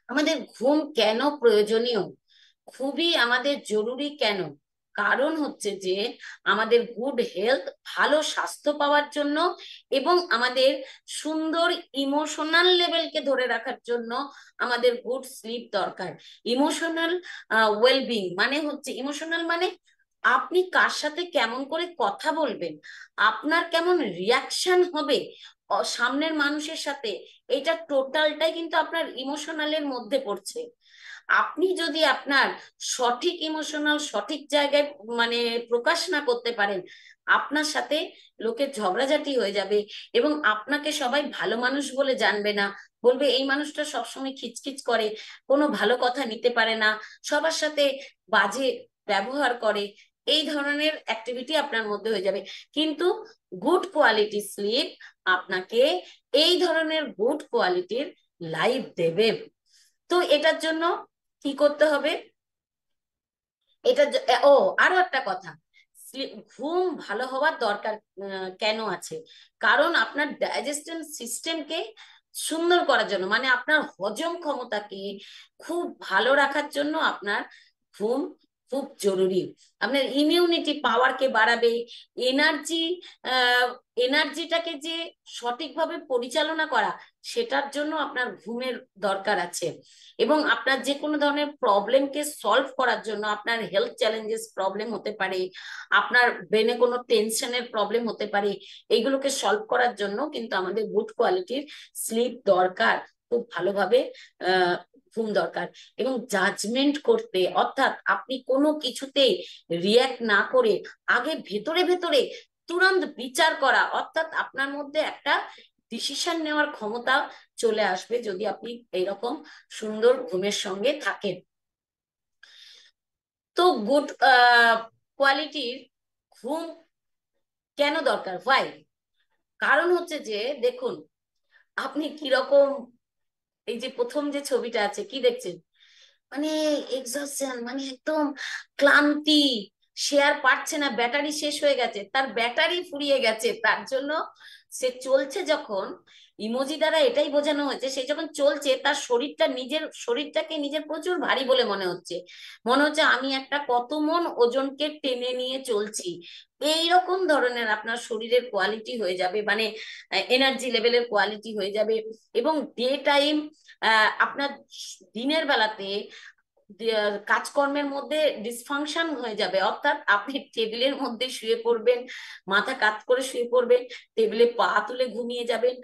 আমাদের ঘুম কেন প্রয়োজনীয়, খুবই আমাদের জরুরি কেন? কারণ হচ্ছে যে আমাদের গুড হেলথ, ভালো স্বাস্থ্য পাওয়ার জন্য, এবং আমাদের সুন্দর ইমোশনাল লেভেলকে ধরে রাখার জন্য আমাদের গুড স্লিপ দরকার। ইমোশনাল ওয়েলবিং মানে হচ্ছে, ইমোশনাল মানে আপনি কার সাথে কেমন করে কথা বলবেন, আপনার কেমন রিয়াকশন হবে সামনের মানুষের সাথে, এটা টোটালটাই কিন্তু আপনার ইমোশনালের মধ্যে পড়ছে। আপনি যদি আপনার সঠিক ইমোশনাল সঠিক জায়গায় মানে প্রকাশ না করতে পারেন, আপনার সাথে লোকের ঝগড়াঝাটি হয়ে যাবে, এবং আপনাকে সবাই ভালো মানুষ বলে জানবে না, বলবে এই মানুষটা সবসময় খিচখিচ করে, কোনো ভালো কথা নিতে পারে না, সবার সাথে বাজে ব্যবহার করে, এই ধরনের অ্যাক্টিভিটি আপনার মধ্যে হয়ে যাবে। কিন্তু গুড কোয়ালিটি স্লিপ আপনাকে এই ধরনের গুড কোয়ালিটির লাইফ দেবে। তো এটার জন্য কি করতে হবে? ও, আরো একটা কথা, ঘুম ভালো হওয়ার দরকার কেন আছে? কারণ আপনার ডাইজেশন সিস্টেমকে সুন্দর করার জন্য, মানে আপনার হজম ক্ষমতাকে খুব ভালো রাখার জন্য আপনার ঘুম খুব জরুরি। আপনার ইমিউনিটি পাওয়ারকে বাড়াবে, এনার্জি, এনার্জিটাকে যে সঠিকভাবে পরিচালনা করা, সেটার জন্য আপনার ঘুমের দরকার আছে। এবং আপনার যে কোনো ধরনের প্রবলেমকে সলভ করার জন্য, আপনার হেলথ চ্যালেঞ্জেস প্রবলেম হতে পারে, আপনার ব্রেনে কোনো টেনশনের প্রবলেম হতে পারে, এইগুলোকে সলভ করার জন্য কিন্তু আমাদের গুড কোয়ালিটির স্লিপ দরকার, খুব ভালোভাবে আহ ঘুম দরকার। এবং জাজমেন্ট করতে, অর্থাৎ আপনি কোনো কিছুতে রিয়াক্ট না করে আগে ভেতরে ভেতরে তুরন্ত বিচার করা, অর্থাৎ আপনার মধ্যে একটা ডিসিশন নেওয়ার ক্ষমতা চলে আসবে যদি আপনি এইরকম সুন্দর ঘুমের সঙ্গে থাকেন। তো গুড কোয়ালিটির ঘুম কেন দরকার, ভাই? কারণ হচ্ছে যে দেখুন, আপনি কিরকম, এই যে প্রথম যে ছবিটা আছে কি দেখছেন, মানে এক্সস্টন, মানে একদম ক্লান্তি, সে আর পারছে না, ব্যাটারি শেষ হয়ে গেছে, তার ব্যাটারি ফুরিয়ে গেছে, তার জন্য সে চলছে যখন, ইমোজি দ্বারা এটাই বোঝানো হয়েছে, সে যখন চলছে তার শরীরটা, নিজের শরীরটাকে নিজের প্রচুর ভারী বলে মনে হচ্ছে, মনে হচ্ছে আমি একটা কত মন ওজনকে টেনে নিয়ে চলছি। এইরকম ধরনের আপনার শরীরের কোয়ালিটি হয়ে যাবে, মানে এনার্জি লেভেলের কোয়ালিটি হয়ে যাবে। এবং ডে টাইম আপনার দিনের বেলাতে কাজকর্মের মধ্যে ডিসফাংশন হয়ে যাবে, অর্থাৎ আপনি টেবিলের মধ্যে শুয়ে পড়বেন, মাথা কাত করে শুয়ে পড়বেন, টেবিলে পা তুলে ঘুমিয়ে যাবেন,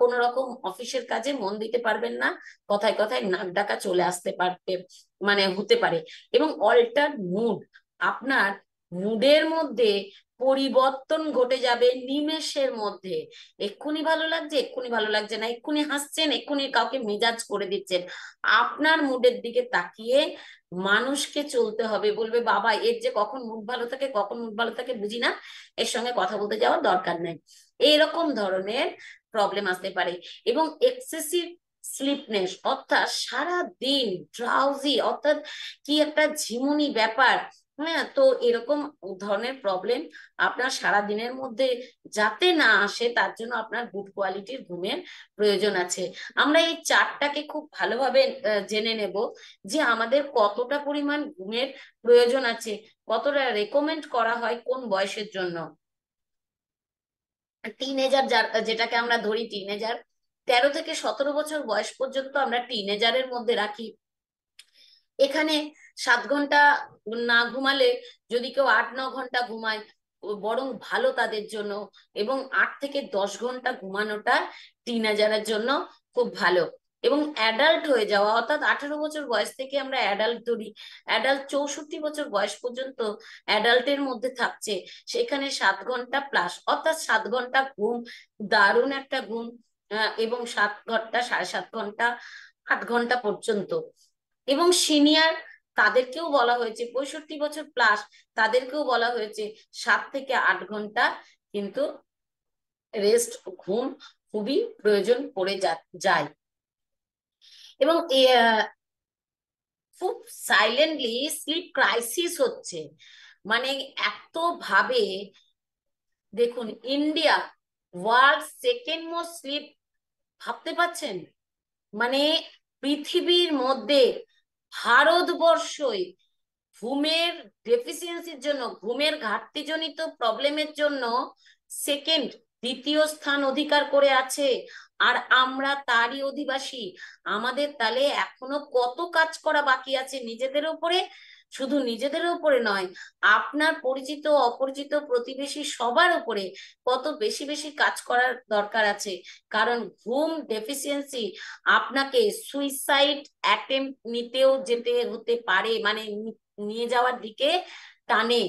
কোনো রকম অফিসের কাজে মন দিতে পারবেন না, কথায় কথায় নাক ডাকা চলে আসতে পারবে, মানে হতে পারে। এবং অল্টার মুড, আপনার মুডের মধ্যে পরিবর্তন ঘটে যাবে নিমেষের মধ্যে। এক্ষুনি ভালো লাগছে, এক্ষুনি ভালো লাগছে না, এক্ষুনি হাসছেন, এক্ষুনি কাউকে মেজাজ করে দিচ্ছেন। আপনার মুডের দিকে তাকিয়ে মানুষকে চলতে হবে, বলবে বাবা এর যে কখন মুড ভালো থাকে কখন মুড ভালো থাকে বুঝি না, এর সঙ্গে কথা বলতে যাওয়ার দরকার নেই, এইরকম ধরনের প্রবলেম আসতে পারে। এবং এক্সেসিভ স্লিপনেস, অর্থাৎ সারা দিন ড্রাউজি, অর্থাৎ কি একটা ঝিমুনি ব্যাপার। হ্যাঁ, তো এরকম ধরনের প্রবলেম আপনার সারা দিনের মধ্যে যাতে না আসে, তার জন্য আপনার গুড কোয়ালিটির ঘুমের প্রয়োজন আছে। আমরা এই চারটাকে খুব ভালোভাবে জেনে নেব, যে আমাদের কতটা পরিমাণ ঘুমের প্রয়োজন আছে, কতটা রেকমেন্ড করা হয় কোন বয়সের জন্য। টিনেজার, যার যেটাকে আমরা ধরি টিনেজার, 13 থেকে 17 বছর বয়স পর্যন্ত আমরা টিনেজারের মধ্যে রাখি। এখানে 7 ঘন্টা না ঘুমালে, যদি কেউ 8-9 ঘন্টা ঘুমায়, বরং ভালো তাদের জন্য। এবং 8 থেকে 10 ঘন্টা ঘুমানোটা টিনেজারের জন্য খুব ভালো। এবং অ্যাডাল্ট হয়ে যাওয়া, অর্থাৎ 18 বছর বয়স থেকে আমরা অ্যাডাল্ট ধরি, অ্যাডাল্ট 64 বছর বয়স পর্যন্ত অ্যাডাল্টের মধ্যে থাকছে, সেখানে 7 ঘন্টা প্লাস, অর্থাৎ 7 ঘন্টা ঘুম দারুণ একটা ঘুম। এবং 7 ঘন্টা, 7.5 ঘন্টা, 8 ঘন্টা পর্যন্ত। এবং সিনিয়র, তাদেরকেও বলা হয়েছে 65 বছর প্লাস, তাদেরকেও বলা হয়েছে 7 থেকে 8 ঘন্টা কিন্তু রেস্ট, ঘুম খুবই প্রয়োজন পড়ে যায়। এবং খুব সাইলেন্টলি স্লিপ ক্রাইসিস হচ্ছে, মানে এত ভাবে, দেখুন India world second most sleep, ভাবতে পারছেন? মানে পৃথিবীর মধ্যে ভারতবর্ষই ঘুমের ডেফিসিয়েন্সির জন্য, ঘুমের ঘাটতিজনিত প্রবলেমের জন্য সেকেন্ড, দ্বিতীয় স্থান অধিকার করে আছে। আর আমরা তারই অধিবাসী। আমাদের তাহলে এখনো কত কাজ করা বাকি আছে নিজেদের উপরে। শুধু নিজেদের উপরে নয়, আপনার পরিচিত অপরিচিত প্রতিবেশী সবার উপরে কত বেশি বেশি কাজ করার দরকার আছে। কারণ ঘুম ডেফিসিয়েন্সি আপনাকে সুইসাইড অ্যাটেম্প নিতেও যেতে হতে পারে, মানে নিয়ে যাওয়ার দিকে টানে।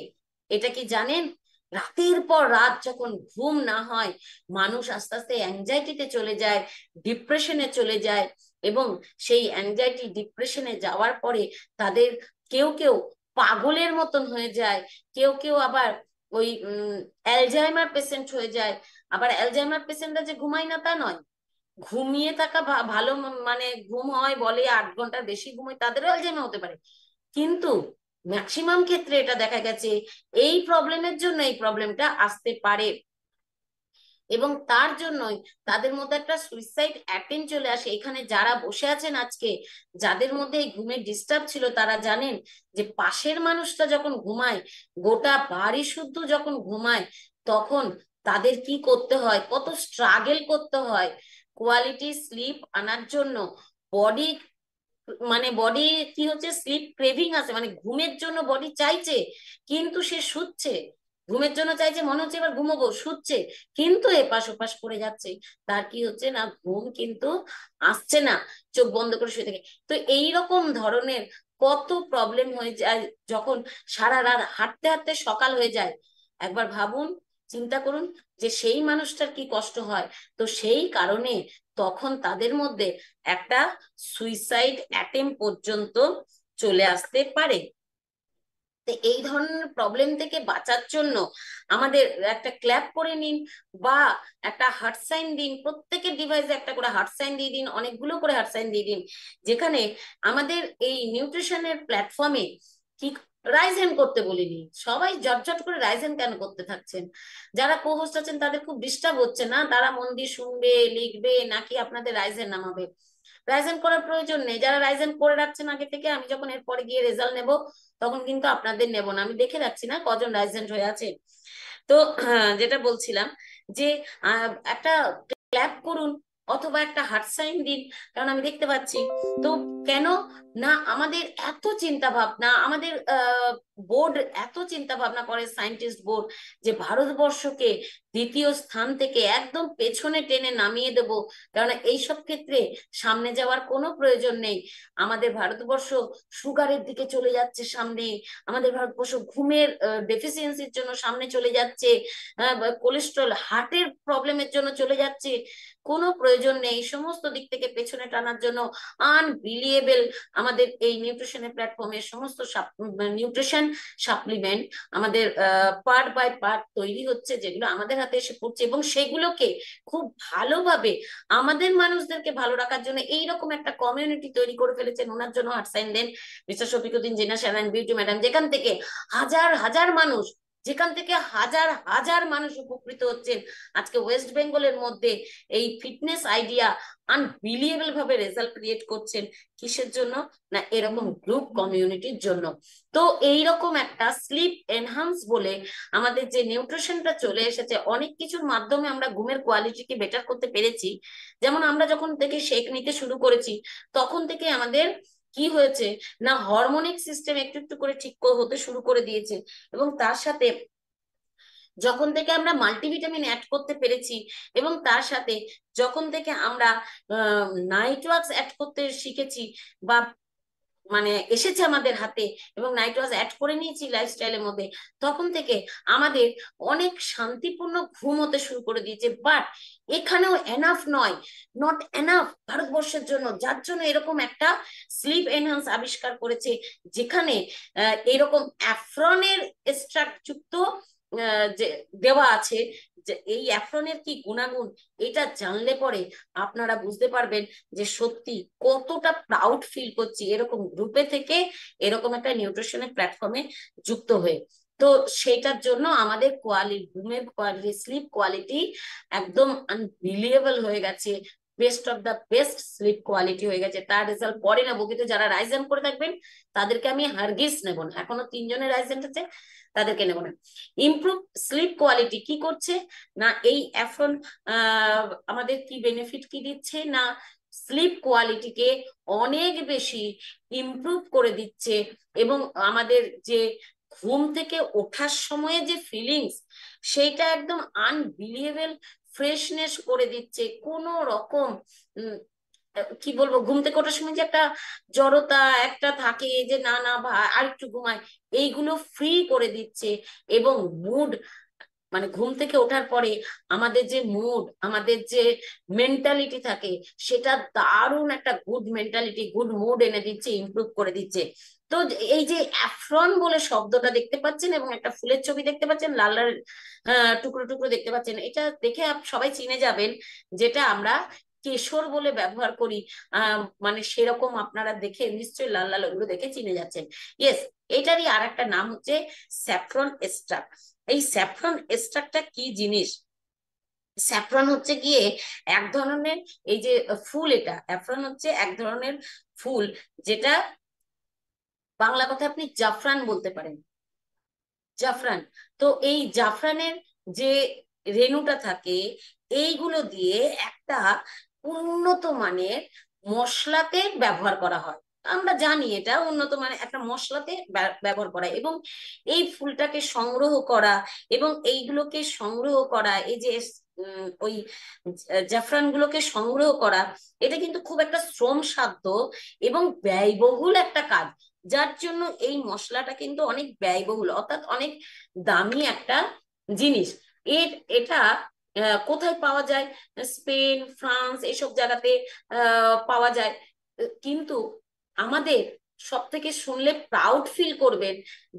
এটা কি জানেন? রাতের পর রাত যখন ঘুম না হয়, মানুষ আস্তে আস্তে অ্যাংজাইটিতে চলে যায়, ডিপ্রেশনে চলে যায়। এবং সেই অ্যাংজাইটি ডিপ্রেশনে যাওয়ার পরে তাদের কেউ কেউ পাগলের মতন হয়ে যায়, কেউ কেউ আবার ওই অ্যালজাইমার পেশেন্ট হয়ে যায়। আবার অ্যালজাইমার পেশেন্টরা যে ঘুমায় না তা নয়, ঘুমিয়ে থাকা ভালো, মানে ঘুম হয় বলে 8 ঘন্টার বেশি ঘুমোয় তাদেরও অ্যালজাইমার হতে পারে। কিন্তু ম্যাক্সিমাম ক্ষেত্রে এটা দেখা গেছে এই প্রবলেমের জন্য এই প্রবলেমটা আসতে পারে। এবং তার জন্যই তাদের মধ্যে একটা সুইসাইড অ্যাটেম্প চলে আসে। এখানে যারা বসে আছেন আজকে, যাদের মধ্যে এই ঘুমের ডিস্টার্ব ছিল, তারা জানেন যে পাশের মানুষটা যখন ঘুমায়, গোটা বাড়ি শুদ্ধ যখন ঘুমায়, তখন তাদের কি করতে হয়, কত স্ট্রাগল করতে হয় কোয়ালিটি স্লিপ আনার জন্য। বডি, মানে বডি কি হচ্ছে, স্লিপ ক্রেভিং আছে, মানে ঘুমের জন্য বডি চাইছে, কিন্তু সে শুচ্ছে। ঘুমের জন্য চাইছে, মনে হচ্ছে এবার ঘুমোবো, শুচ্ছে, কিন্তু এপাশ ওপাশ করে যাচ্ছে। তার কি হচ্ছে না, ঘুম কিন্তু আসছে না, চোখ বন্ধ করে শুয়ে থাকে। তো এই রকম ধরনের কত প্রবলেম হয়ে যায় যখন সারা রাত হাঁটতে হাঁটতে সকাল হয়ে যায়। একবার ভাবুন, চিন্তা করুন যে সেই মানুষটার কি কষ্ট হয়। তো সেই কারণে তখন তাদের মধ্যে একটা সুইসাইড অ্যাটেম্প পর্যন্ত চলে আসতে পারে। তো এই ধরনের প্রবলেম থেকে বাঁচার জন্য আমাদের একটা ক্ল্যাপ করে নিন, বা একটা হার্ট সাইন দিন, প্রত্যেকের ডিভাইসে একটা করে হার্ট সাইন দিয়ে দিন, অনেকগুলো করে হার্ট সাইন দিয়ে দিন, যেখানে আমাদের এই নিউট্রিশনের প্ল্যাটফর্মে ঠিক রাইজ হ্যান্ড করতে বলিনি। সবাই জটজট করে রাইজ হ্যান্ড কেন করতে থাকছেন? যারা কো হোস্ট আছেন তাদের খুব ডিস্টার্ব হচ্ছে না? তারা মন দিয়ে শুনবে, লিখবে, নাকি আপনাদের রাইজ হ্যান্ড নামাবে? রাইজেন করার প্রয়োজন নেই। যারা রাইজেন করে রাখছেন আগে থেকে, আমি যখন এরপরে গিয়ে রেজাল্ট নেব তখন কিন্তু আপনাদের নেব না, আমি দেখে রাখছি না কজন রাইজেন্ট হয়ে আছে। তো যেটা বলছিলাম যে একটা ক্ল্যাপ করুন অথবা একটা হার্ট সাইন দিন, কারণ আমি দেখতে পাচ্ছি। তো কেন না, আমাদের এত চিন্তা ভাবনা, আমাদের বোর্ড এত চিন্তা ভাবনা করে, সায়েন্টিস্ট বোর্ড, যে ভারতবর্ষকে দ্বিতীয় স্থান থেকে একদম পেছনে টেনে নামিয়ে দেব। কারণ এইসব ক্ষেত্রে সামনে যাওয়ার কোনো প্রয়োজন নেই। আমাদের ভারতবর্ষ সুগারের দিকে চলে যাচ্ছে সামনে, আমাদের ভারতবর্ষ ঘুমের ডেফিসিয়েন্সির জন্য সামনে চলে যাচ্ছে, কোলেস্ট্রল হার্টের প্রবলেমের জন্য চলে যাচ্ছে। কোনো প্রয়োজন নেই সমস্ত দিক থেকে পেছনে টানার জন্য। আনবিলিয়েবল আমাদের এই নিউট্রিশনের প্ল্যাটফর্মে সমস্ত নিউট্রিশন সাপ্লিমেন্ট আমাদের পার্ট বাই পার্ট তৈরি হচ্ছে, যেগুলো আমাদের হাতে এসে পড়ছে, এবং সেগুলোকে খুব ভালোভাবে আমাদের মানুষদেরকে ভালো রাখার জন্য এইরকম একটা কমিউনিটি তৈরি করে ফেলেছেন। ওনার জন্য হার্টসাইন দেন মিস্টার শফিকুদ্দিন জিনা স্যার বিউটি ম্যাডাম, যেখান থেকে হাজার হাজার মানুষ, যেখান থেকে হাজার হাজার মানুষ উপকৃত হচ্ছেন। আজকে ওয়েস্ট বেঙ্গলের মধ্যে এই ফিটনেস আইডিয়া আনবিলিয়েবল ভাবে রেজাল্ট ক্রিয়েট করছেন। কিসের জন্য না, এরকম গ্রুপ কমিউনিটির জন্য। তো এইরকম একটা স্লিপ এনহান্স বলে আমাদের যে নিউট্রিশনটা চলে এসেছে, অনেক কিছুর মাধ্যমে আমরা ঘুমের কোয়ালিটিকে বেটার করতে পেরেছি। যেমন আমরা যখন থেকে শেক নিতে শুরু করেছি, তখন থেকে আমাদের কি হয়েছে না, হরমোনিক সিস্টেম একটু একটু করে ঠিক হতে শুরু করে দিয়েছে। এবং তার সাথে যখন থেকে আমরা মাল্টিভিটামিন অ্যাড করতে পেরেছি, এবং তার সাথে যখন থেকে আমরা নাইট ওয়ার্কস অ্যাড করতে শিখেছি, বা মানে এসেছে আমাদের হাতে, এবং নাইট ওয়াচ অ্যাড করে নিয়েছি লাইফস্টাইলের মধ্যে, তখন থেকে আমাদের অনেক শান্তিপূর্ণ ঘুম হতে শুরু করে দিয়েছে। বাট এখানেও এনাফ নয়, নট এনাফ ভারতবর্ষের জন্য, যার জন্য এরকম একটা স্লিপ এনহান্স আবিষ্কার করেছে, যেখানে এরকম অ্যাফ্রনের এক্সট্রাক্ট যুক্ত যে দেওয়া আছে। যে এই অ্যাফ্রনের কি গুণাগুণ, এটা জানলে পরে আপনারা বুঝতে পারবেন যে সত্যি কতটা প্রাউড ফিল করছি এরকম গ্রুপে থেকে, এরকম একটা নিউট্রিশনের প্ল্যাটফর্মে যুক্ত হয়ে। তো সেটার জন্য আমাদের কোয়ালিটি, ঘুমের কোয়ালিটি, স্লিপ কোয়ালিটি একদম আনবিলিয়েবল হয়ে গেছে। Best of the best slip quality হয়ে গেছে। তার রেজাল্ট পরে নেবো, কিন্তু যারা রাইজেন করে থাকবেন তাদেরকে আমি হারগিস নেব না, এখনো 3 জনের রাইজেন আছে, তাদেরকে নেব না। ইমপ্রুভ স্লিপ কোয়ালিটি কি করছে না, এই অ্যাফ্রন আমাদের কি বেনিফিট কি দিচ্ছে না, স্লিপ কোয়ালিটিকে অনেক বেশি ইমপ্রুভ করে দিচ্ছে। এবং আমাদের যে ঘুম থেকে ওঠার সময়ে যে ফিলিংস, সেইটা একদম আনবিলিভেবল ফ্রেশনেস করে দিচ্ছে। কোনো রকম কি বলবো, ঘুম থেকে ওঠার সময় যে একটা জড়তা একটা থাকে যে না না আর একটু ঘুমায়, এইগুলো ফ্রি করে দিচ্ছে। এবং মুড, মানে ঘুম থেকে ওঠার পরে আমাদের যে মুড, আমাদের যে মেন্টালিটি থাকে, সেটা দারুণ একটা গুড মেন্টালিটি, গুড মুড এনে দিচ্ছে, ইমপ্রুভ করে দিচ্ছে। তো এই যে অ্যাফ্রন বলে শব্দটা দেখতে পাচ্ছেন এবং একটা ফুলের ছবি দেখতে পাচ্ছেন, লাল লাল টুকরো টুকরো দেখতে পাচ্ছেন, এটা দেখে সবাই চিনে যাবেন, যেটা আমরা কেশর বলে ব্যবহার করি। মানে সেরকম আপনারা দেখে নিশ্চয়ই লাল লাল ওগুলো দেখে চিনে যাচ্ছেন। ইয়েস, এটারই আর একটা নাম হচ্ছে স্যাফরন এস্ট্রাক। এই স্যাফরন এক্সট্রাক্টটা কি জিনিস? স্যাফরন হচ্ছে গিয়ে এক ধরনের, এই যে ফুল, এটা স্যাফরন হচ্ছে এক ধরনের ফুল, যেটা বাংলা কথা আপনি জাফরান বলতে পারেন, জাফরান। তো এই জাফরানের যে রেণুটা থাকে, এইগুলো দিয়ে একটা উন্নত মানের মশলাতে ব্যবহার করা হয়। আমরা জানি এটা উন্নত মানের একটা মশলাতে ব্যবহার করা, এবং এই ফুলটাকে সংগ্রহ করা এবং এইগুলোকে সংগ্রহ করা, এই যে ওই জাফরান গুলোকে সংগ্রহ করা, এটা কিন্তু খুব একটা শ্রম সাধ্য এবং ব্যয়বহুল একটা কাজ। যার জন্য এই মশলাটা কিন্তু অনেক ব্যয়বহুল, অর্থাৎ অনেক দামি একটা জিনিস। এটা কোথায় পাওয়া যায়? স্পেন, ফ্রান্স, এসব জায়গাতে পাওয়া যায়। কিন্তু আমাদের সব থেকে শুনলে প্রাউড ফিল করবেন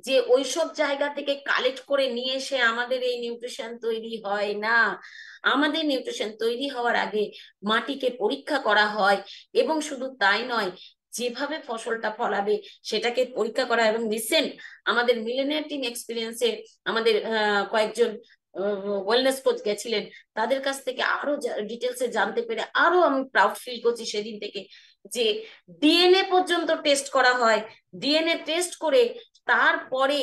যে ওইসব জায়গা থেকে কালেক্ট করে নিয়ে এসে আমাদের এই নিউট্রিশন তৈরি হয় না। আমাদের নিউট্রিশন তৈরি হওয়ার আগে মাটিকে পরীক্ষা করা হয়, এবং শুধু তাই নয়, যেভাবে ফসলটা ফলাবে সেটাকে পরীক্ষা করা। এবং রিসেন্ট আমাদের মিলেনিয়ার টিম এক্সপিরিয়েন্সে আমাদের কয়েকজন ওয়েলনেস কোচ গেছিলেন, তাদের কাছ থেকে আরো ডিটেলসে জানতে পেরে আরো আমি প্রাউড ফিল করছি সেদিন থেকে, যে ডিএনএ পর্যন্ত টেস্ট করা হয়। ডিএনএ টেস্ট করে তারপরে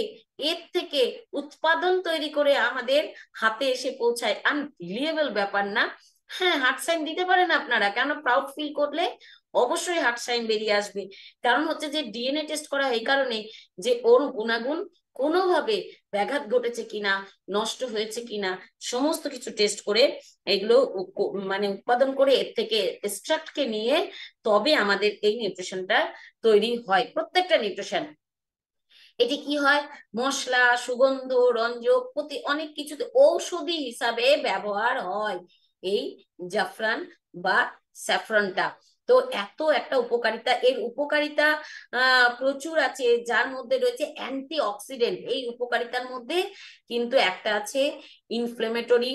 এর থেকে উৎপাদন তৈরি করে আমাদের হাতে এসে পৌঁছায়। আনবিলিভেবল ব্যাপার না? হ্যাঁ, হার্ট সাইন দিতে পারেন আপনারা, কেন প্রাউড ফিল করলে অবশ্যই হার্ট সাইন বেরিয়ে আসবে। কারণ হচ্ছে যে ডিএনএ টেস্ট করা এই কারণে যে ওর গুণাগুণ কোনোভাবে ব্যাঘাত ঘটেছে কিনা, নষ্ট হয়েছে কিনা, সমস্ত কিছু টেস্ট করে এগুলো মানে উৎপাদন করে এর থেকে এক্সট্রাক্টকে নিয়ে তবে আমাদের এই নিউট্রিশনটা তৈরি হয়। প্রত্যেকটা নিউট্রিশন এটি কি হয়, মশলা, সুগন্ধ, রঞ্জক, প্রতি অনেক কিছুতে ঔষধি হিসাবে ব্যবহার হয় এই জাফরান বা স্যাফরনটা। তো এত একটা উপকারিতা, এর উপকারিতা প্রচুর আছে, যার মধ্যে রয়েছে অ্যান্টি অক্সিডেন্ট। এই উপকারিতার মধ্যে কিন্তু একটা আছে ইনফ্লেমেটরি,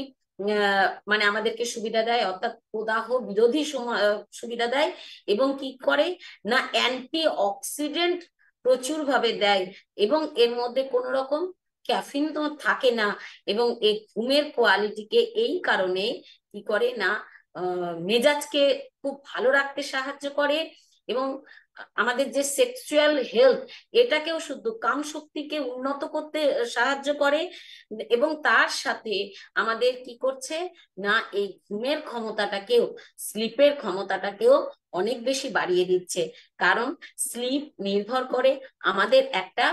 মানে আমাদেরকে সুবিধা দেয়, অর্থাৎ প্রদাহ বিরোধী সুবিধা দেয়। এবং কি করে না, অ্যান্টি অক্সিডেন্ট প্রচুর ভাবে দেয়। এবং এর মধ্যে কোনো রকম ক্যাফিন তো থাকে না। এবং এই ঘুমের কোয়ালিটিকে এই কারণে কি করে না, মেজাজকে খুব ভালো রাখতে সাহায্য করে। এবং আমাদের যে সেক্সুয়াল হেলথ, এটাকেও শুদ্ধ কাম শক্তিকে উন্নত করতে সাহায্য করে। এবং তার সাথে আমাদের কি করছে না, এই ঘুমের ক্ষমতাটাকেও, স্লিপের ক্ষমতাটাকেও অনেক বেশি বাড়িয়ে দিচ্ছে। কারণ স্লিপ নির্ভর করে আমাদের একটা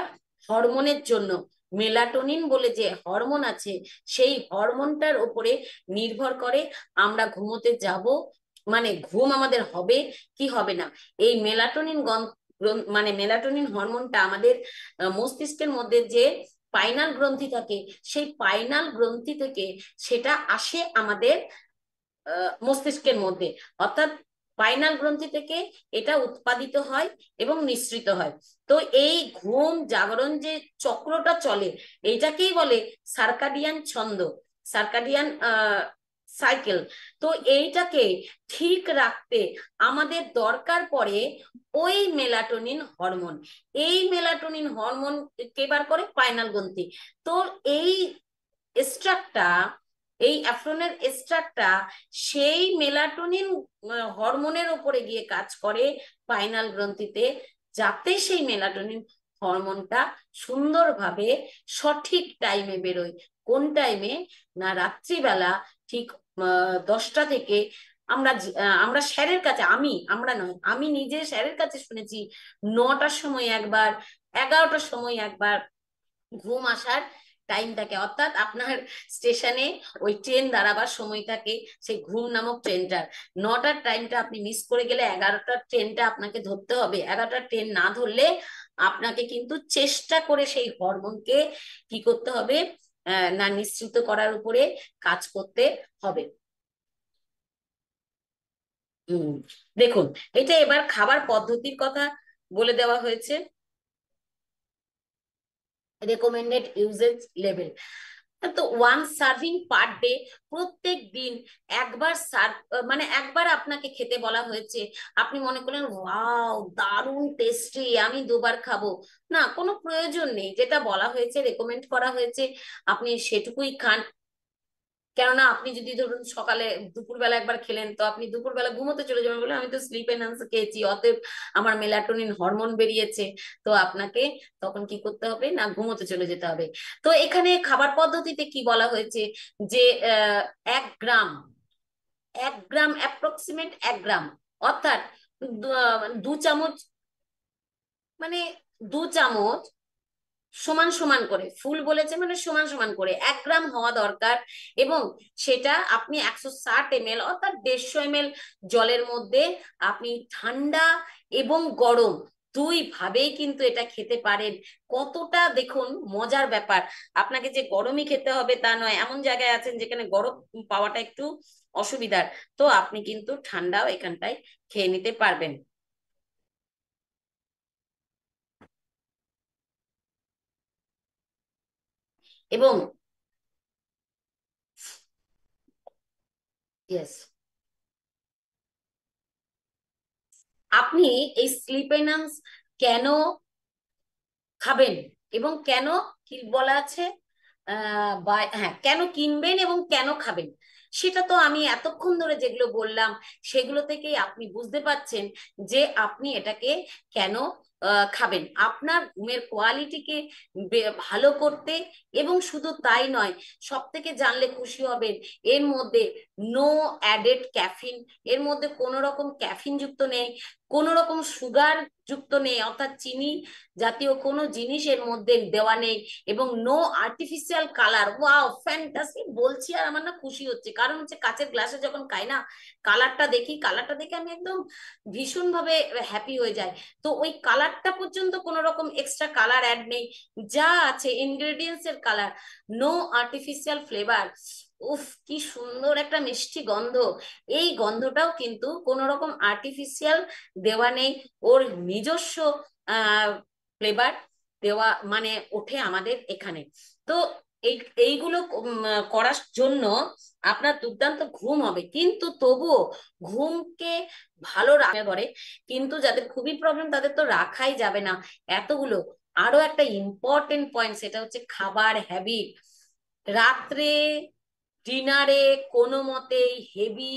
হরমোনের জন্য, মেলাটোনিন বলে যে হরমোন আছে, সেই হরমোনটার উপরে নির্ভর করে আমরা ঘুমোতে যাব, মানে ঘুম আমাদের হবে কি হবে না। এই মেলাটোনিন মানে মেলাটোনিন হরমোনটা আমাদের মস্তিষ্কের মধ্যে যে পাইনাল গ্রন্থি থাকে, সেই পাইনাল গ্রন্থি থেকে সেটা আসে আমাদের মস্তিষ্কের মধ্যে, অর্থাৎ পাইনাল গ্রন্থি থেকে এটা উৎপাদিত হয় এবং নিঃসৃত হয়। তো এই ঘুম জাগরণ যে চক্রটা চলে, এইটাকেই বলে সার্কাডিয়ান ছন্দ, সার্কাডিয়ান সাইকেল। তো এইটাকে ঠিক রাখতে আমাদের দরকার পড়ে ওই মেলাটোনিন হরমোন। এই মেলাটোনিন হরমোন কে বার করে? পাইনাল গ্রন্থি। তো এই স্ট্রাকটা এই অ্যাফ্রনের এস্ট্রাকটা সেই মেলাটোনিন হরমোনের উপরে গিয়ে কাজ করে পাইনাল গ্রন্থিতে, যাতে সেই মেলাটোনিন হরমোনটা সুন্দরভাবে সঠিক টাইমে বেরোয়। কোন টাইমে? না রাত্রিবেলা ঠিক 10টা থেকে। আমরা স্যারের কাছে, আমরা নয়, আমি নিজে স্যারের কাছে শুনেছি 9টার সময় একবার, 11টার সময় একবার ঘুম আসার টাইম থাকে। অর্থাৎ আপনার স্টেশনে ওই ট্রেন দাঁড়াবার সময় থাকে, সেই ঘুম নামক ট্রেনটার 9টার টাইমটা আপনি মিস করে গেলে 11টার ট্রেনটা আপনাকে ধরতে হবে। 11টার ট্রেন না ধরলে আপনাকে কিন্তু চেষ্টা করে সেই হরমোনকে কি করতে হবে, না নিশ্চিত করার উপরে কাজ করতে হবে। হম দেখুন, এটা এবার খাবার পদ্ধতির কথা বলে দেওয়া হয়েছে। রেকমেন্ডেড ইউজেজ লেভেল, তো 1 সার্ভিং পার ডে, প্রত্যেক দিন একবার সার্ভ, মানে একবার আপনাকে খেতে বলা হয়েছে। আপনি মনে করলেন ওয়াও দারুণ টেস্টি, আমি 2বার খাবো, না কোনো প্রয়োজন নেই। যেটা বলা হয়েছে, রেকমেন্ড করা হয়েছে, আপনি সেটুকুই খান। কেননা আপনি যদি ধরুন সকালে দুপুরবেলা একবার খেলেন, তো আপনি দুপুরবেলা ঘুমোতে চলে যাবেন বলে আমি তো স্লিপ এনহ্যান্সার খেয়েছি, অতএব আমার মেলাটোনিন হরমোন বেরিয়েছে। তো আপনাকে তখন কি করতে হবে, না ঘুমোতে চলে যেতে হবে। তো এখানে খাবার পদ্ধতিতে কি বলা হয়েছে, যে 1 গ্রাম, 1 গ্রাম অ্যাপ্রক্সিমেট 1 গ্রাম, অর্থাৎ 2 চামচ, মানে 2 চামচ সমান সমান করে, ফুল বলেছে মানে সমান সমান করে 1 গ্রাম হওয়া দরকার। এবং সেটা আপনি 160 ml অর্থাৎ 150 ml জলের মধ্যে আপনি ঠান্ডা এবং গরম দুই ভাবেই কিন্তু এটা খেতে পারেন। কতটা দেখুন মজার ব্যাপার, আপনাকে যে গরমই খেতে হবে তা নয়, এমন জায়গায় আছেন যেখানে গরম পাওয়াটা একটু অসুবিধার, তো আপনি কিন্তু ঠান্ডাও এখানটায় খেয়ে নিতে পারবেন। এবং ইয়েস, আপনি এই স্লিপ এনহান্স কেন খাবেন এবং কেন কি বলা আছে, বা হ্যাঁ কেন কিনবেন এবং কেন খাবেন, সেটা তো আমি এতক্ষণ ধরে যেগুলো বললাম সেগুলো থেকেই আপনি বুঝতে পাচ্ছেন যে আপনি এটাকে কেন খাবেন। আপনার ঘুমের কোয়ালিটিকে ভালো করতে, এবং শুধু তাই নয়, সব থেকে জানলে খুশি হবেন, এর মধ্যে নো অ্যাডেড ক্যাফিন, এর মধ্যে কোনো রকম ক্যাফিন যুক্ত নেই, কোনো রকম সুগার যুক্ত নেই, অর্থাৎ চিনি জাতীয় কোনো জিনিস এর মধ্যে দেওয়া নেই, এবং no artificial colour. Wow fantastic বলছি, আর আমার না খুশি হচ্ছে, কারণ হচ্ছে কাঁচের গ্লাসে যখন খাই না, কালারটা দেখে আমি একদম ভীষণ ভাবে হ্যাপি হয়ে যাই। তো ওই কালারটা পর্যন্ত কোনো রকম এক্সট্রা কালার অ্যাড নেই, যা আছে ইনগ্রেডিয়েন্টস এর কালার, নো আর্টিফিশিয়াল ফ্লেভার। উফ কি সুন্দর একটা মিষ্টি গন্ধ, এই গন্ধটাও কিন্তু কোনো রকম আর্টিফিশিয়াল দেওয়া নেই, ওর নিজস্ব ফ্লেভার দেওয়া মানে ওঠে আমাদের এখানে। তো এই এইগুলো করার জন্য আপনার দুর্দান্ত ঘুম হবে, কিন্তু তবুও ঘুমকে ভালো রাখতে পারে। কিন্তু যাদের খুবই প্রবলেম তাদের তো রাখাই যাবে না এতগুলো। আরো একটা ইম্পর্টেন্ট পয়েন্ট, সেটা হচ্ছে খাবার হ্যাবিট। রাত্রে ডিনারে কোনো মতেই হেভি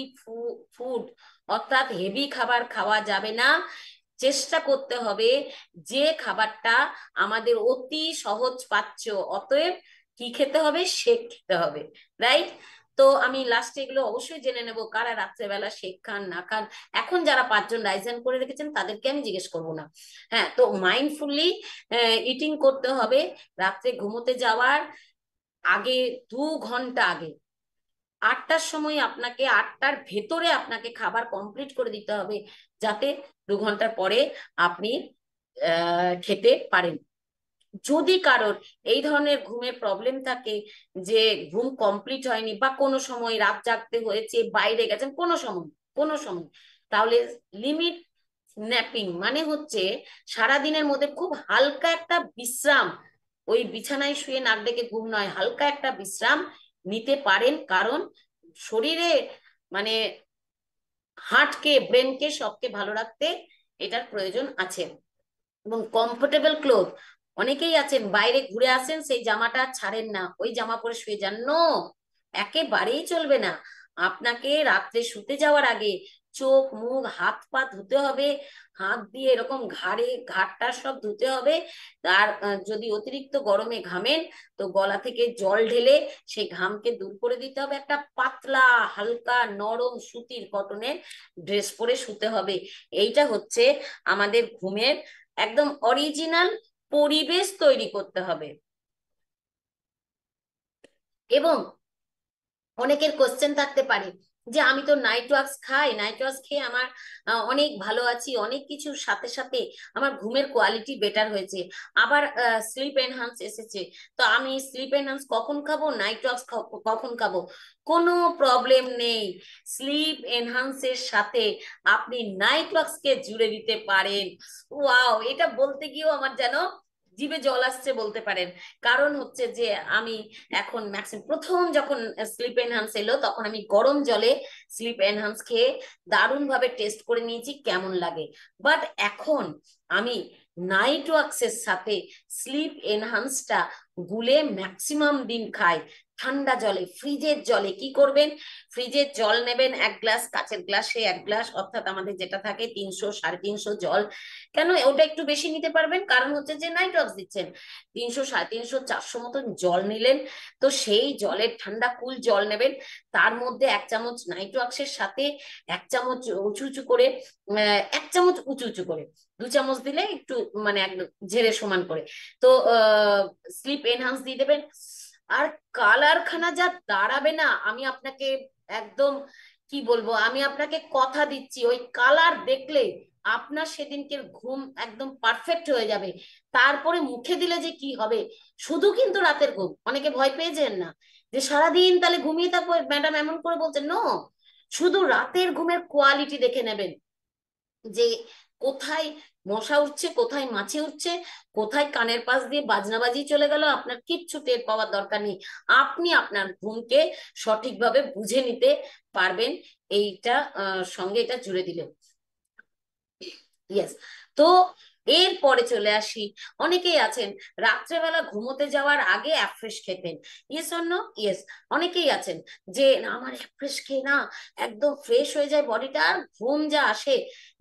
ফুড অর্থাৎ হেভি খাবার খাওয়া যাবে না। চেষ্টা করতে হবে যে খাবারটা আমাদের অতি সহজ পাচ্য, অতএব কি খেতে হবে, শেক খেতে হবে, রাইট? তো আমি লাস্টে এগুলো অবশ্যই জেনে নেবো কারা রাত্রেবেলা শেক খান না খান। এখন যারা 5 জন রাইজেন করে রেখেছেন তাদেরকে আমি জিজ্ঞেস করবো না। হ্যাঁ, তো মাইন্ডফুলি ইটিং করতে হবে। রাত্রে ঘুমোতে যাওয়ার আগে 2 ঘন্টা আগে, 8টার সময় আপনাকে, 8টার ভেতরে আপনাকে খাবার কমপ্লিট করে দিতে হবে, যাতে 2 ঘন্টার পরে আপনি খেতে পারেন। যদি কারোর এই ধরনের ঘুমের প্রবলেম থাকে, যে ঘুম কমপ্লিট হয়নি বা কোনো সময় রাত জাগতে হয়েছে, বাইরে গেছেন কোনো সময়, তাহলে লিমিট ন্যাপিং মানে হচ্ছে সারাদিনের মধ্যে খুব হালকা একটা বিশ্রাম, ওই বিছানায় শুয়ে নাক ডেকে ঘুম নয়, হালকা একটা বিশ্রাম নিতে পারেন। কারণ শরীরে মানে হার্টকে, ব্রেনকে, সবকে ভালো রাখতে এটার প্রয়োজন আছে। এবং কমফোর্টেবল ক্লোথ, অনেকেই আছেন বাইরে ঘুরে আসেন সেই জামাটা আর ছাড়েন না, ওই জামা পরে শুয়ে যান, নো, একেবারেই চলবে না। আপনাকে রাত্রে শুতে যাওয়ার আগে চোখ মুখ হাত পা ধুতে হবে, হাত দিয়ে এরকম ঘাড়টা সব ধুতে হবে। আর যদি অতিরিক্ত গরমে ঘামেন তো গলা থেকে জল ঢেলে সেই ঘামকে দূর করে দিতে হবে। একটা পাতলা হালকা নরম সুতির কটনের ড্রেস পরে শুতে হবে। এইটা হচ্ছে আমাদের ঘুমের একদম অরিজিনাল পরিবেশ তৈরি করতে হবে। এবং অনেকের কোশ্চেন থাকতে পারে যে আমি তো নাইট ওয়াক্স খাই, নাইট ওয়াক্স খেয়ে আমার অনেক ভালো আছি, অনেক কিছুর সাথে সাথে আমার ঘুমের কোয়ালিটি বেটার হয়েছে, আবার স্লিপ এনহান্স এসেছে, তো আমি স্লিপ এনহান্স কখন খাবো, নাইট ওয়াক্স কখন খাবো? কোনো প্রবলেম নেই। স্লিপ এনহান্সের সাথে আপনি নাইট ওয়াক্স কে জুড়ে দিতে পারেন। ওয়াও, এটা বলতে গিয়েও আমার যেন জিভে জল আসছে বলতে পারেন। কারণ হচ্ছে যে আমি এখন ম্যাক্সিমাম প্রথম যখন স্লিপ এনহান্স এলো তখন আমি গরম জলে স্লিপ এনহান্স খেয়ে দারুণ ভাবে টেস্ট করে নিয়েছি কেমন লাগে। বাট এখন আমি নাইট ওয়াক্সের সাথে স্লিপ এনহান্সটা গুলে ম্যাক্সিমাম দিন খাই ঠান্ডা জলে, ফ্রিজের জলে। কি করবেন, ফ্রিজের জল নেবেন এক গ্লাস, কাচের গ্লাসে এক গ্লাস, অর্থাৎ আমাদের যেটা থাকে 300 350 জল। কেন ওটা একটু বেশি নিতে পারবেন, কারণ হচ্ছে যে নাইট ওয়াক্স দিচ্ছেন। 300 350 400 মতন জল নিলেন। তো সেই জলের ঠান্ডা কুল জল নেবেন, তার মধ্যে 1 চামচ নাইট ওয়াক্সের সাথে 1 চামচ উঁচু উঁচু করে, 1 চামচ উঁচু উঁচু করে, 2 চামচ দিলে একটু মানে একদম ঝেড়ে সমান করে, তো স্লিপ এনহান্স দিয়ে দেবেন। আর কালার খানা যা দাঁড়াবে না, আমি আপনাকে একদম কি বলবো, আমি আপনাকে কথা দিচ্ছি, ওই কালার দেখলে আপনার সেদিনকে ঘুম একদম পারফেক্ট হয়ে যাবে। তারপরে মুখে দিলে যে কি হবে, শুধু কিন্তু রাতের ঘুম, অনেকে ভয় পেয়েছেন না যে সারাদিন তাহলে ঘুমিয়ে থাকবো ম্যাডাম এমন করে বলছেন, নো, শুধু রাতের ঘুমের কোয়ালিটি দেখে নেবেন যে কোথায় মশা উঠছে, কোথায় মাছি উঠছে, কোথায় কানের পাশ দিয়ে বাজনা বাজিয়ে চলে গেল, আপনার কিচ্ছু টের পাওয়ার দরকার নেই। আপনি আপনার ঘুমকে সঠিকভাবে বুঝে নিতে পারবেন এইটা সঙ্গে এটা জুড়ে দিলে। ইয়েস। তো এরপরে চলে আসি, অনেকেই আছেন রাত্রেবেলা ঘুমোতে যাওয়ার আগে অ্যাফ্রেশ খেতেন। Yes or no? ইয়েস। অনেকেই আছেন যে না, আমার অ্যাফ্রেশ খেয়ে না একদম ফ্রেশ হয়ে যায় বডিটা, আর ঘুম যা আসে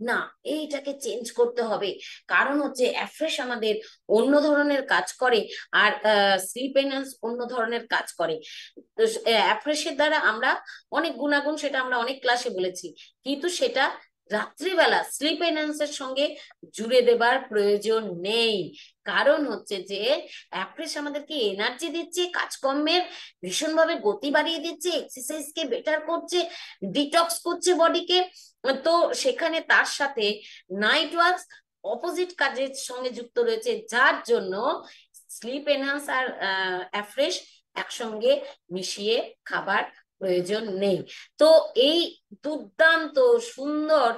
না, এইটাকে চেঞ্জ করতে হবে। কারণ হচ্ছে অ্যাফ্রেশ আমাদের অন্য ধরনের কাজ করে, আর স্লিপ এনহান্স অন্য ধরনের কাজ করে। অ্যাফ্রেশের দ্বারা আমরা অনেক গুণাগুণ, সেটা আমরা অনেক ক্লাসে বলেছি, কিন্তু সেটা রাত্রিবেলা স্লিপ এনহ্যান্সের সঙ্গে জুড়ে দেবার প্রয়োজন নেই। কারণ হচ্ছে যে অ্যাপ্রেস আমাদেরকে এনার্জি দিচ্ছে, কাজকর্মের ভীষণভাবে গতি বাড়িয়ে দিচ্ছে, এক্সারসাইজকে বেটার করছে, ডিটক্স করছে বডিকে। তো সেখানে তার সাথে নাইট ওয়ার্কস অপোজিট কাজের সঙ্গে যুক্ত রয়েছে, যার জন্য স্লিপ এনহান্স আর অ্যাফ্রেশ একসঙ্গে মিশিয়ে খাবার প্রয়োজন নেই। তো এই দুর্দান্ত সুন্দর